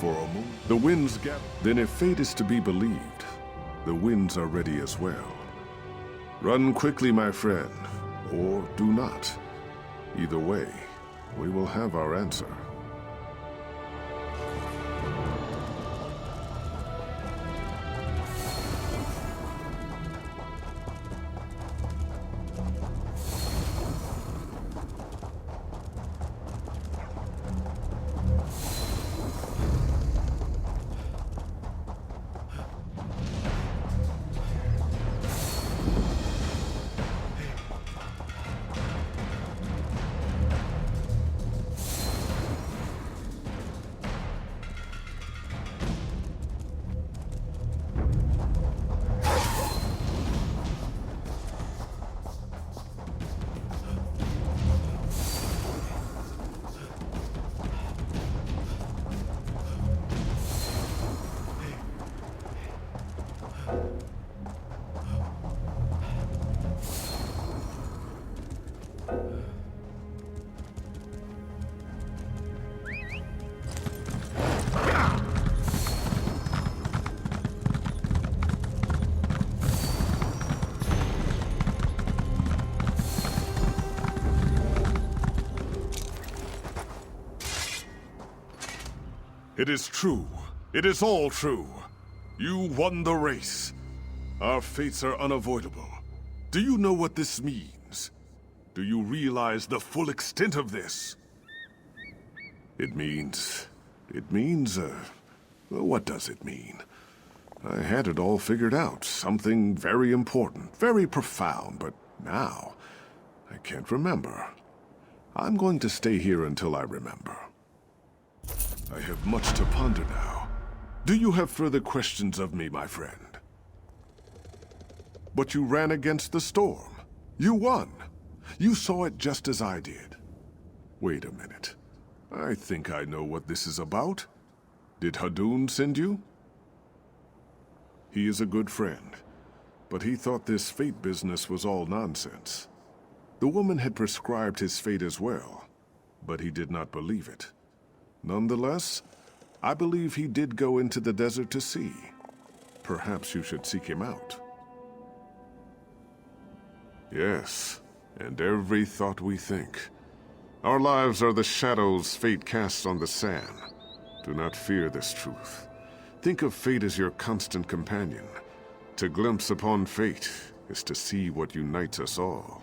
for a moment. The winds gather. Then if fate is to be believed, the winds are ready as well. Run quickly, my friend, or do not. Either way, we will have our answer. It is true. It is all true. You won the race. Our fates are unavoidable. Do you know what this means? Do you realize the full extent of this? It means... what does it mean? I had it all figured out. Something very important, very profound, but now I can't remember. I'm going to stay here until I remember. I have much to ponder now. Do you have further questions of me, my friend? But you ran against the storm. You won. You saw it just as I did. Wait a minute. I think I know what this is about. Did Hadun send you? He is a good friend, but he thought this fate business was all nonsense. The woman had prescribed his fate as well, but he did not believe it. Nonetheless, I believe he did go into the desert to see. Perhaps you should seek him out. Yes, and every thought we think. Our lives are the shadows fate casts on the sand. Do not fear this truth. Think of fate as your constant companion. To glimpse upon fate is to see what unites us all.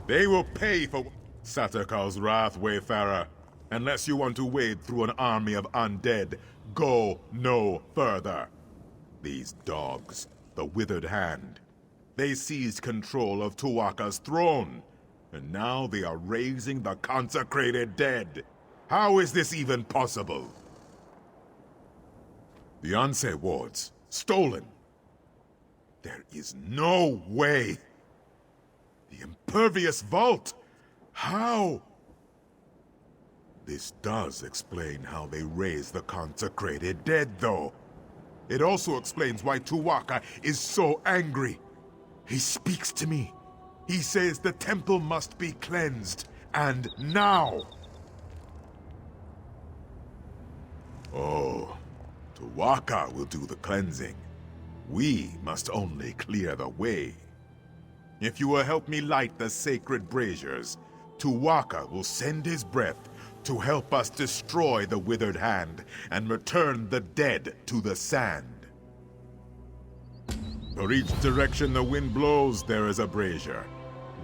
They will pay for Satakal's wrath, Wayfarer. Unless you want to wade through an army of undead, go no further. These dogs, the Withered Hand, they seized control of Tuwaka's throne, and now they are raising the consecrated dead. How is this even possible? The Anse wards, stolen. There is no way. The impervious vault, how? This does explain how they raise the consecrated dead, though. It also explains why Tuwaka is so angry. He speaks to me. He says the temple must be cleansed, and now. Oh, Tuwaka will do the cleansing. We must only clear the way. If you will help me light the sacred braziers, Tuwaka will send his breath to help us destroy the Withered Hand and return the dead to the sand. For each direction the wind blows, there is a brazier.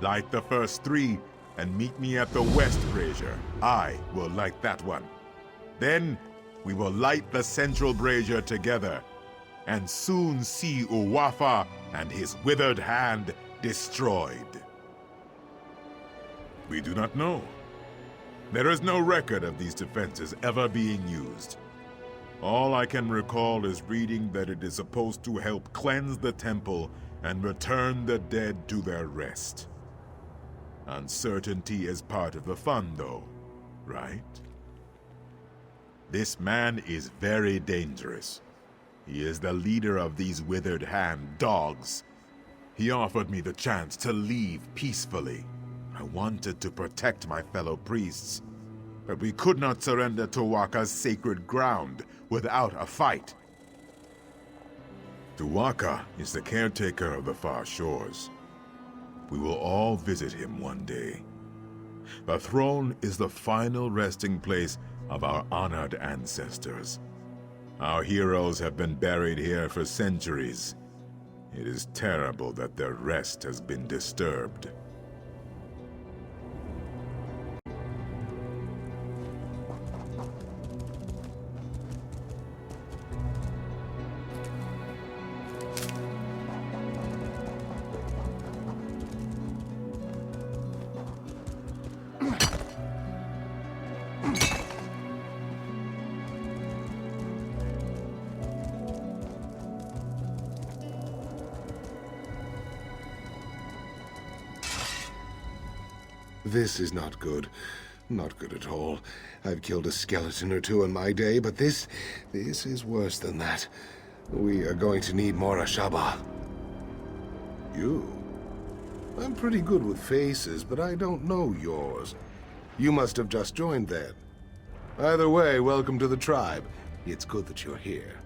Light the first 3 and meet me at the west brazier. I will light that one. Then we will light the central brazier together and soon see Uwafa and his Withered Hand destroyed. We do not know. There is no record of these defenses ever being used. All I can recall is reading that it is supposed to help cleanse the temple and return the dead to their rest. Uncertainty is part of the fun, though, right? This man is very dangerous. He is the leader of these Withered Hand dogs. He offered me the chance to leave peacefully. I wanted to protect my fellow priests, but we could not surrender Tuwaka's sacred ground without a fight. Tuwaka is the caretaker of the far shores. We will all visit him one day. The throne is the final resting place of our honored ancestors. Our heroes have been buried here for centuries. It is terrible that their rest has been disturbed. This is not good. Not good at all. I've killed a skeleton or 2 in my day, but this is worse than that. We are going to need more Ashaba. You? I'm pretty good with faces, but I don't know yours. You must have just joined then. Either way, welcome to the tribe. It's good that you're here.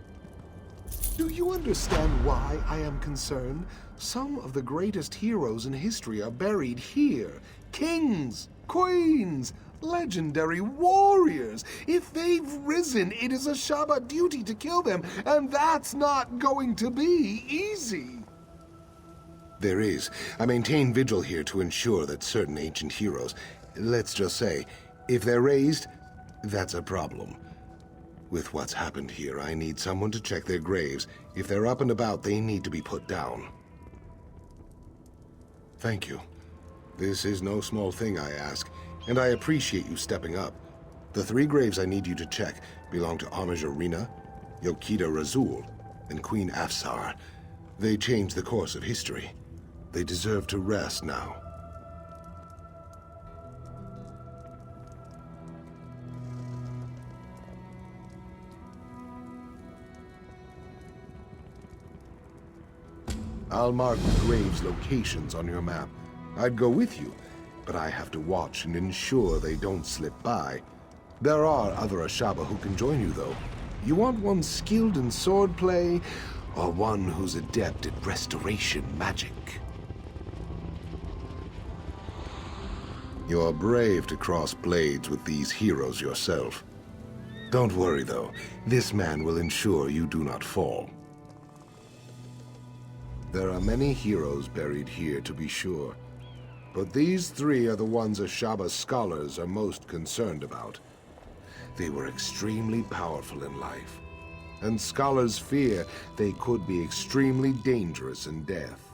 Do you understand why I am concerned? Some of the greatest heroes in history are buried here. Kings, queens, legendary warriors. If they've risen, it is Ashaba duty to kill them, and that's not going to be easy. There is. I maintain vigil here to ensure that certain ancient heroes, let's just say, if they're raised, that's a problem. With what's happened here, I need someone to check their graves. If they're up and about, they need to be put down. Thank you. This is no small thing, I ask, and I appreciate you stepping up. The 3 graves I need you to check belong to Armajorina, Yokida Razul, and Queen Afsar. They changed the course of history. They deserve to rest now. I'll mark the graves' locations on your map. I'd go with you, but I have to watch and ensure they don't slip by. There are other Ashaba who can join you, though. You want one skilled in swordplay, or one who's adept at restoration magic? You're brave to cross blades with these heroes yourself. Don't worry, though. This man will ensure you do not fall. There are many heroes buried here, to be sure. But these three are the ones Ashaba's scholars are most concerned about. They were extremely powerful in life, and scholars fear they could be extremely dangerous in death.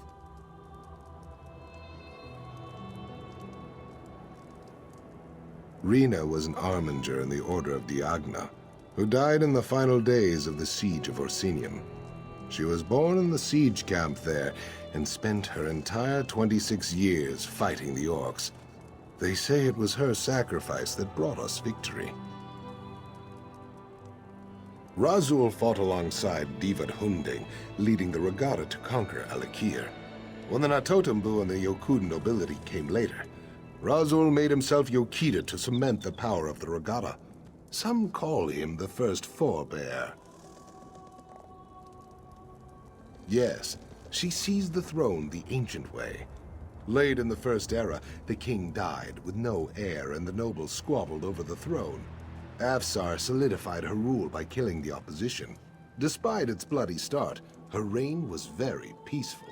Rena was an arminger in the Order of Diagna, who died in the final days of the Siege of Orsinium. She was born in the siege camp there and spent her entire 26 years fighting the orcs. They say it was her sacrifice that brought us victory. Razul fought alongside Divad Hunding, leading the regatta to conquer Alakir. When the Natotambu and the Yokud nobility came later, Razul made himself Yokida to cement the power of the regatta. Some call him the first forebear. Yes, she seized the throne the ancient way. Late in the First Era, the king died with no heir and the nobles squabbled over the throne. Afsar solidified her rule by killing the opposition. Despite its bloody start, her reign was very peaceful.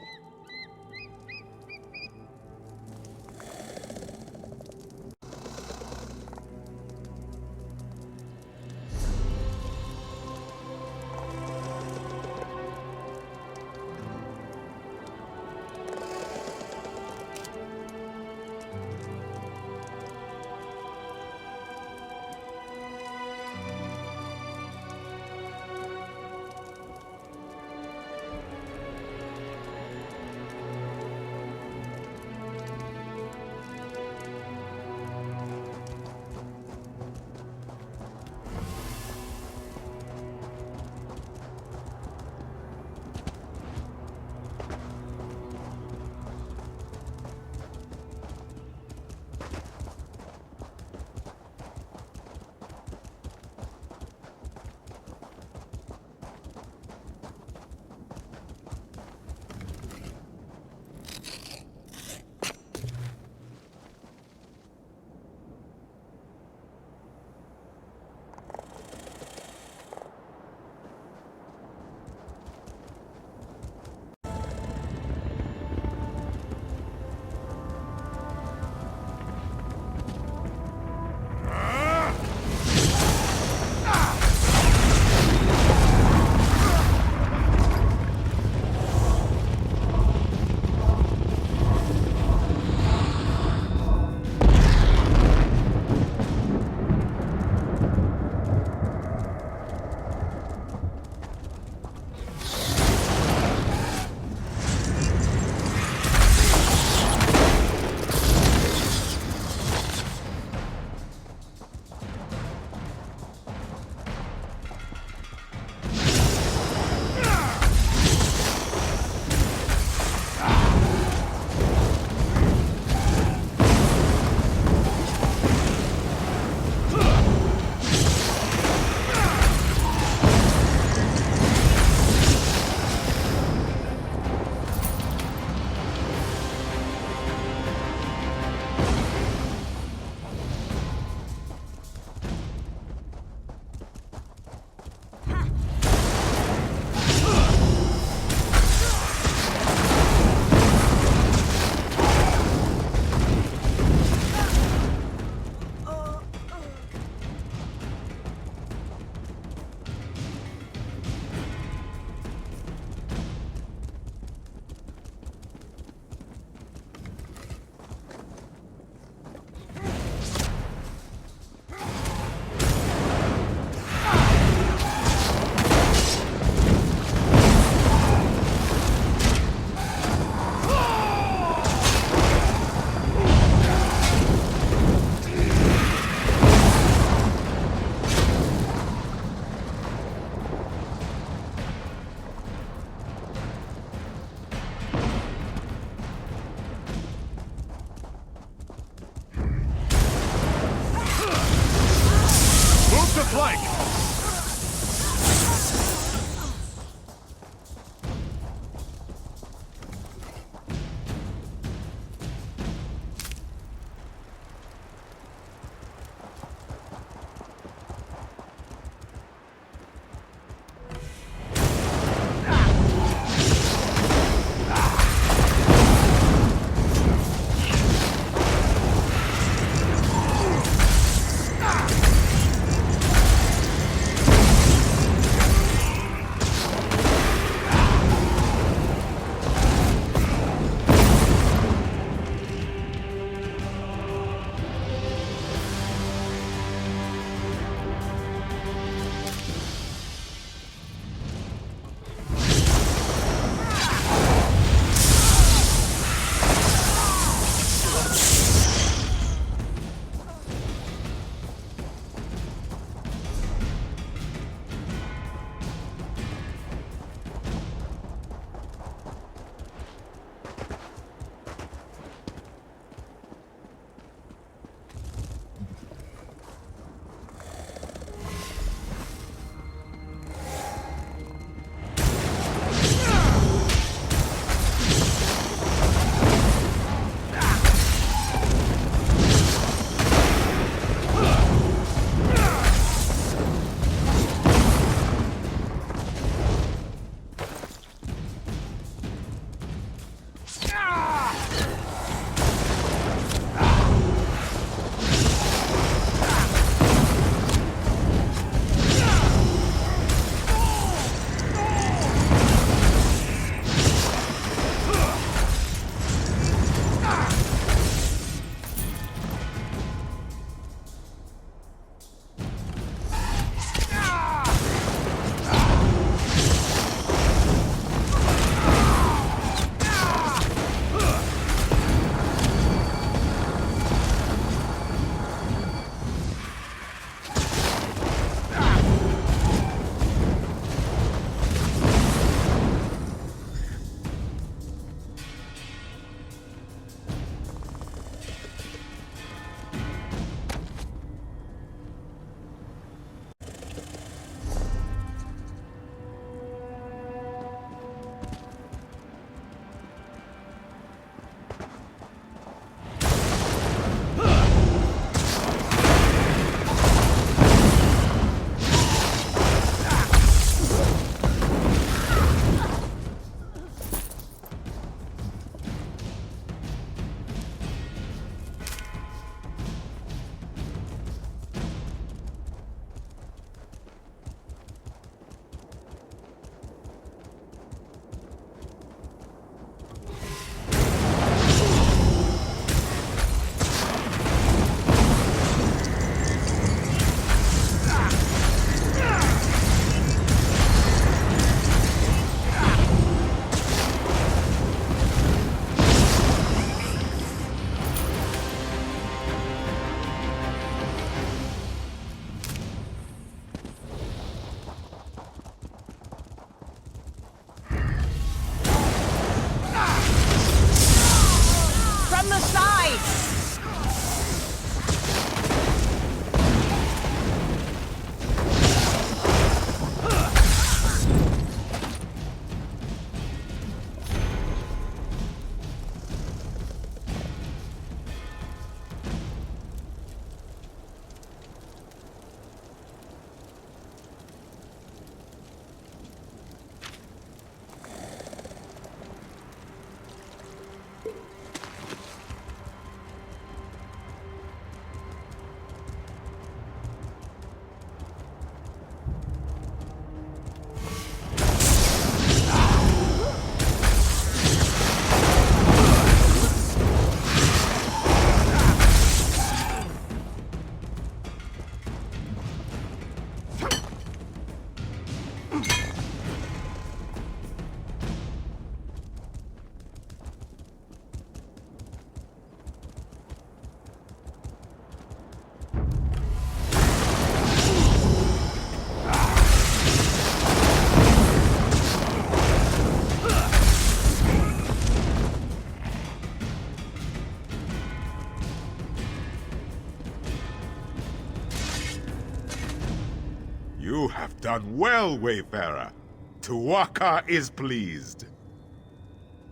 done well, Wayfarer. Tuwaka is pleased.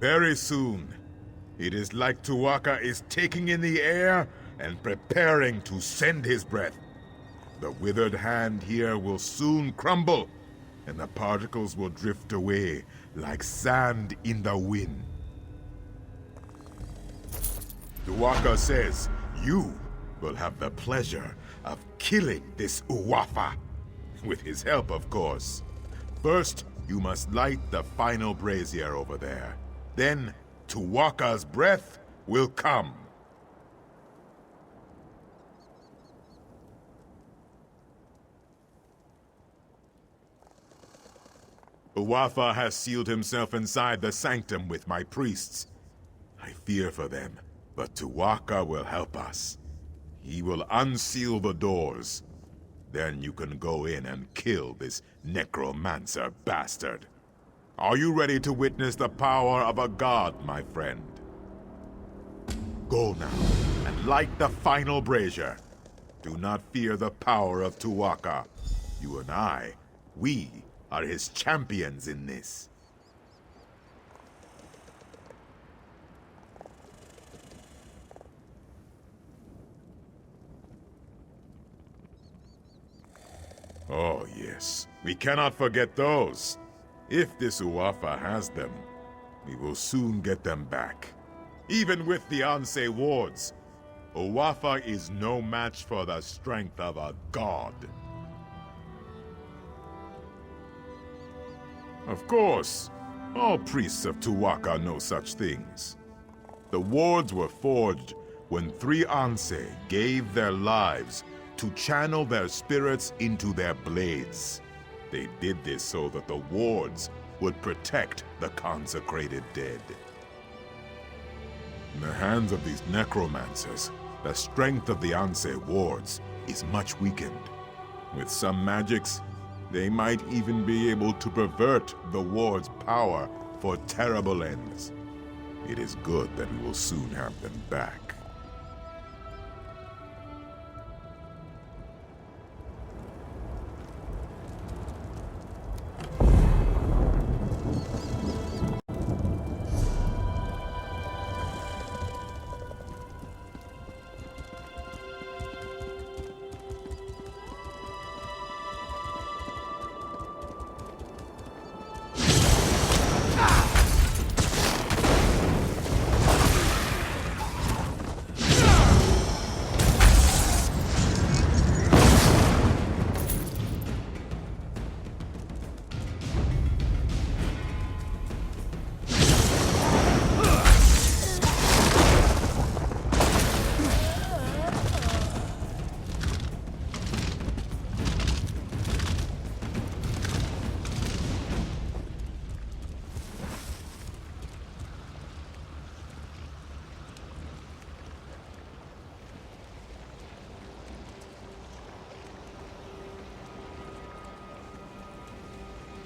Very soon, it is like Tuwaka is taking in the air and preparing to send his breath. The withered hand here will soon crumble, and the particles will drift away like sand in the wind. Tuwaka says you will have the pleasure of killing this Uwafa. With his help, of course. First, you must light the final brazier over there. Then, Tuwaka's breath will come. Uwafa has sealed himself inside the sanctum with my priests. I fear for them, but Tuwaka will help us. He will unseal the doors. Then you can go in and kill this necromancer bastard. Are you ready to witness the power of a god, my friend? Go now, and light the final brazier. Do not fear the power of Tuwaka. You and I, we are his champions in this. Oh, yes. We cannot forget those. If this Uwafa has them, we will soon get them back. Even with the Anse wards, Uwafa is no match for the strength of a god. Of course, all priests of Tuwaka know such things. The wards were forged when 3 Anse gave their lives to channel their spirits into their blades. They did this so that the wards would protect the consecrated dead. In the hands of these necromancers, the strength of the Anse wards is much weakened. With some magics, they might even be able to pervert the ward's power for terrible ends. It is good that we will soon have them back.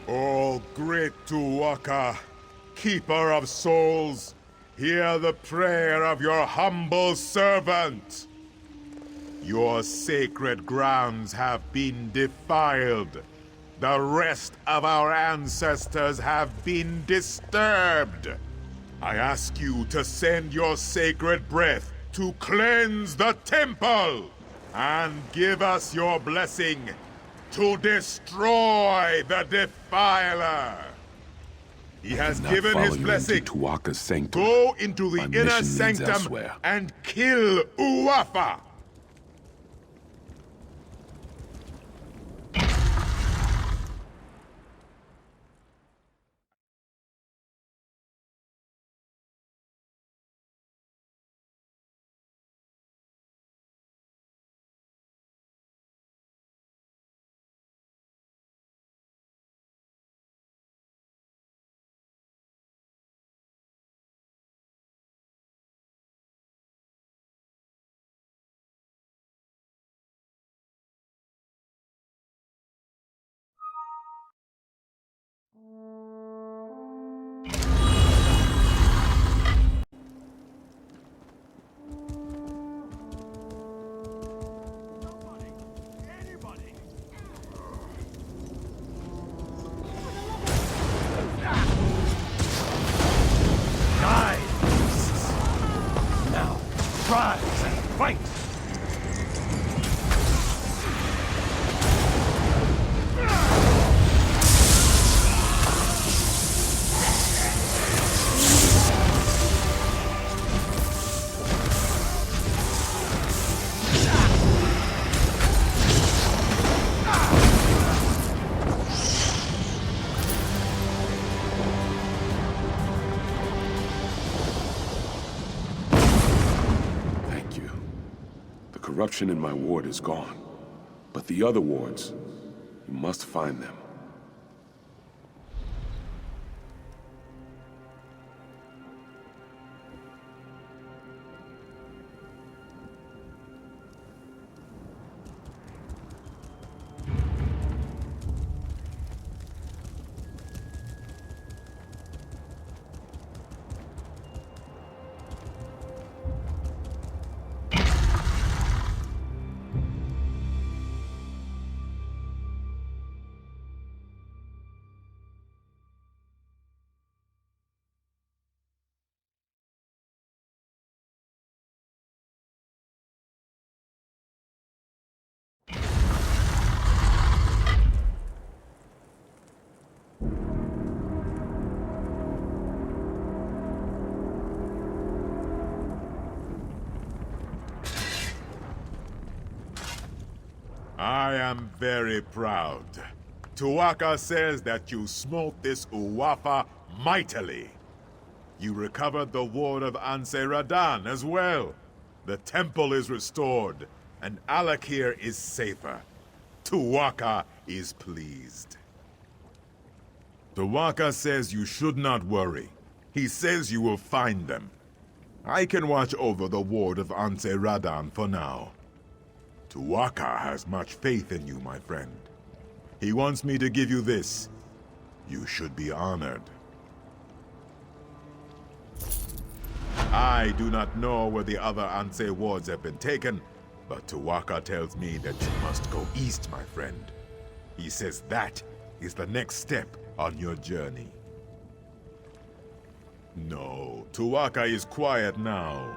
O great Tuwaka, keeper of souls, hear the prayer of your humble servant. Your sacred grounds have been defiled. The rest of our ancestors have been disturbed. I ask you to send your sacred breath to cleanse the temple and give us your blessing to destroy the defiler. He has given his blessing. Tuwaka's sanctum. Go into the My inner mission leads sanctum elsewhere. and kill Uwafa. corruption in my ward is gone. But the other wards, you must find them. I am very proud. Tuaka says that you smote this Uwafa mightily. You recovered the ward of Anse Radan as well. The temple is restored, and Alakir is safer. Tuaka is pleased. Tuaka says you should not worry. He says you will find them. I can watch over the ward of Anse Radan for now. Tuaka has much faith in you, my friend. He wants me to give you this. You should be honored. I do not know where the other Anse wards have been taken, but Tuaka tells me that you must go east, my friend. He says that is the next step on your journey. No, Tuaka is quiet now.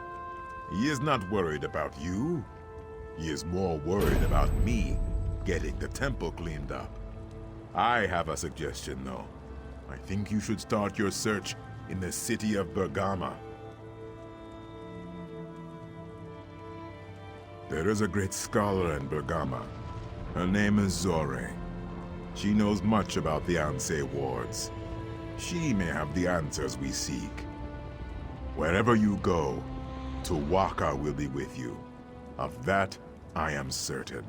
He is not worried about you. He is more worried about me getting the temple cleaned up. I have a suggestion, though. I think you should start your search in the city of Bergama. There is a great scholar in Bergama. Her name is Zore. She knows much about the Anse wards. She may have the answers we seek. Wherever you go, Tuaka will be with you. Of that, I am certain.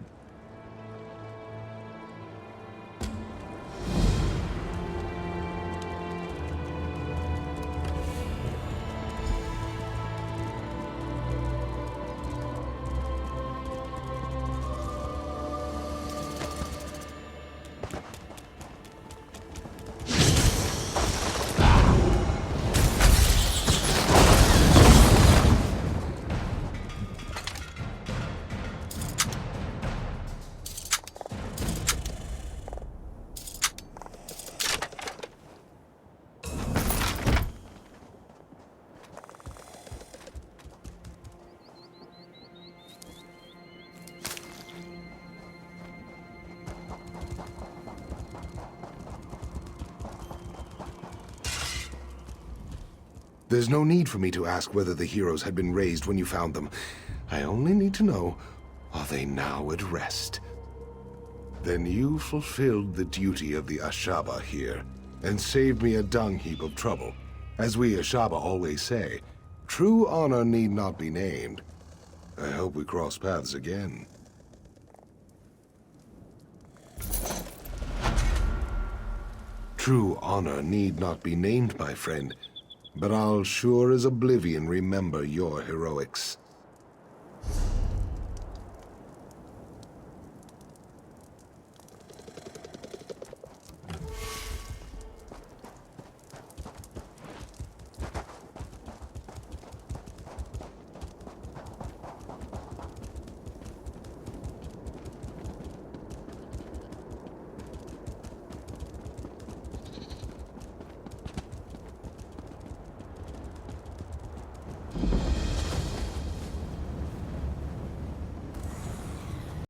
There's no need for me to ask whether the heroes had been raised when you found them. I only need to know, are they now at rest? Then you fulfilled the duty of the Ashaba here, and saved me a dung heap of trouble. As we Ashaba always say, true honor need not be named. I hope we cross paths again. True honor need not be named, my friend. But I'll sure as oblivion remember your heroics.